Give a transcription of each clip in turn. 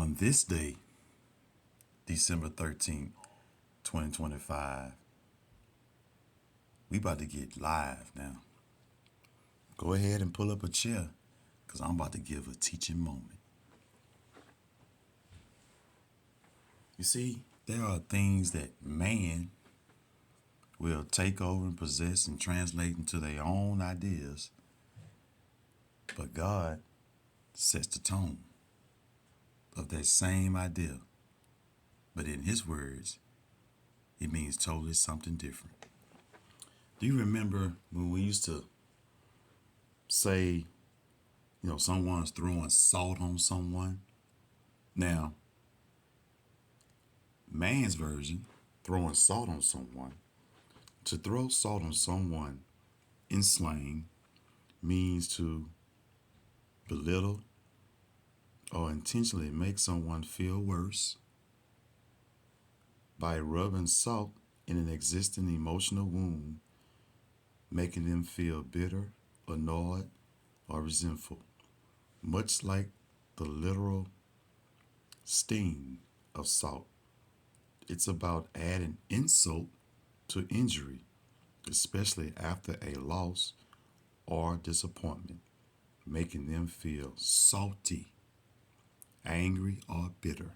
On this day, December 13th, 2025, we about to get live now. Go ahead and pull up a chair because I'm about to give a teaching moment. You see, there are things that man will take over and possess and translate into their own ideas, but God sets the tone of that same idea. But in His words, it means totally something different. Do you remember when we used to say, someone's throwing salt on someone? Now, man's version, throwing salt on someone, to throw salt on someone in slang means to belittle or intentionally make someone feel worse by rubbing salt in an existing emotional wound, making them feel bitter, annoyed, or resentful, much like the literal sting of salt. It's about adding insult to injury, especially after a loss or disappointment, making them feel salty, angry, or bitter.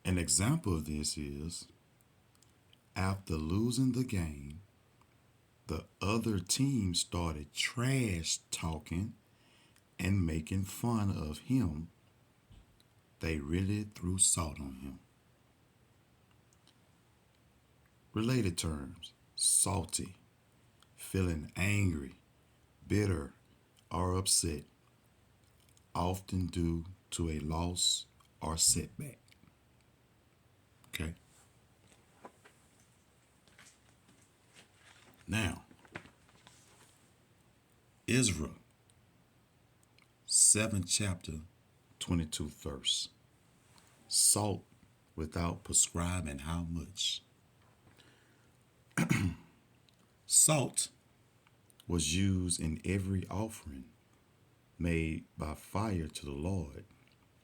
An example of this is after losing the game, the other team started trash talking and making fun of him. They really threw salt on him. Related terms: salty, feeling angry, bitter, or upset, often due to a loss or setback. Okay? Now, Ezra, 7th chapter, 22nd verse. Salt without prescribing how much. Salt was used in every offering made by fire to the Lord,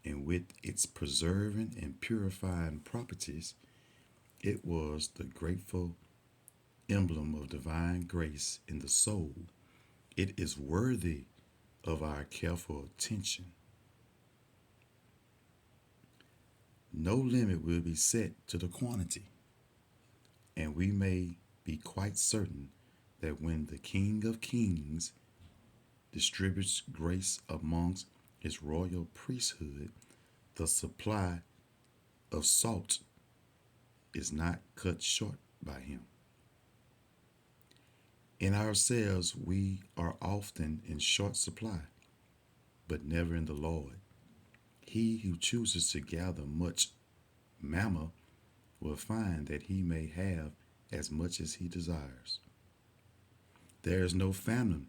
and with its preserving and purifying properties, it was the grateful emblem of divine grace in the soul. It is worthy of our careful attention. No limit will be set to the quantity, and we may be quite certain that when the King of Kings distributes grace amongst his royal priesthood, the supply of salt is not cut short by him. In ourselves, we are often in short supply, but never in the Lord. He who chooses to gather much manna will find that he may have as much as he desires. There is no famine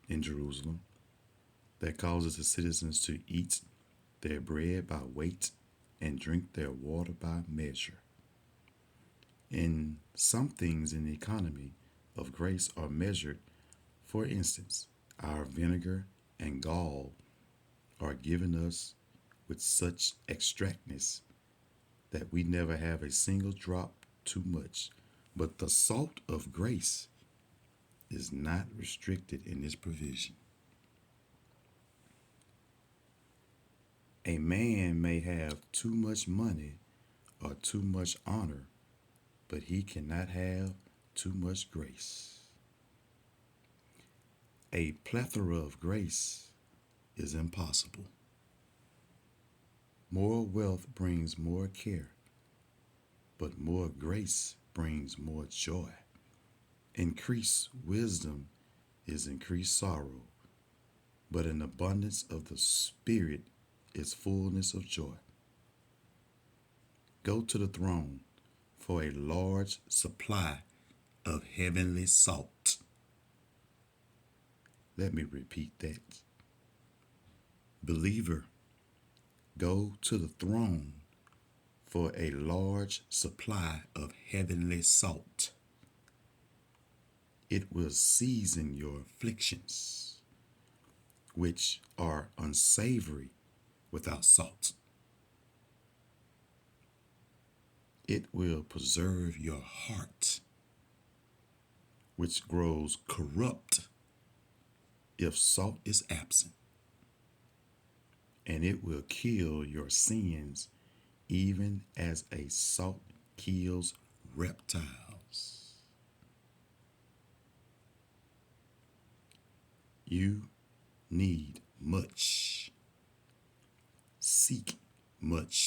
in Jerusalem that causes the citizens to eat their bread by weight and drink their water by measure. In some things in the economy of grace are measured. For instance, our vinegar and gall are given us with such exactness that we never have a single drop too much. But the salt of grace is not restricted in its provision. A man may have too much money or too much honor, but he cannot have too much grace. A plethora of grace is impossible. More wealth brings more care, but more grace brings more joy. Increased wisdom is increased sorrow, but an abundance of the Spirit is fullness of joy. Go to the throne for a large supply of heavenly salt. Let me repeat that. Believer, go to the throne for a large supply of heavenly salt. It will season your afflictions, which are unsavory without salt. It will preserve your heart, which grows corrupt if salt is absent, and it will kill your sins even as a salt kills reptiles. You need much. Seek much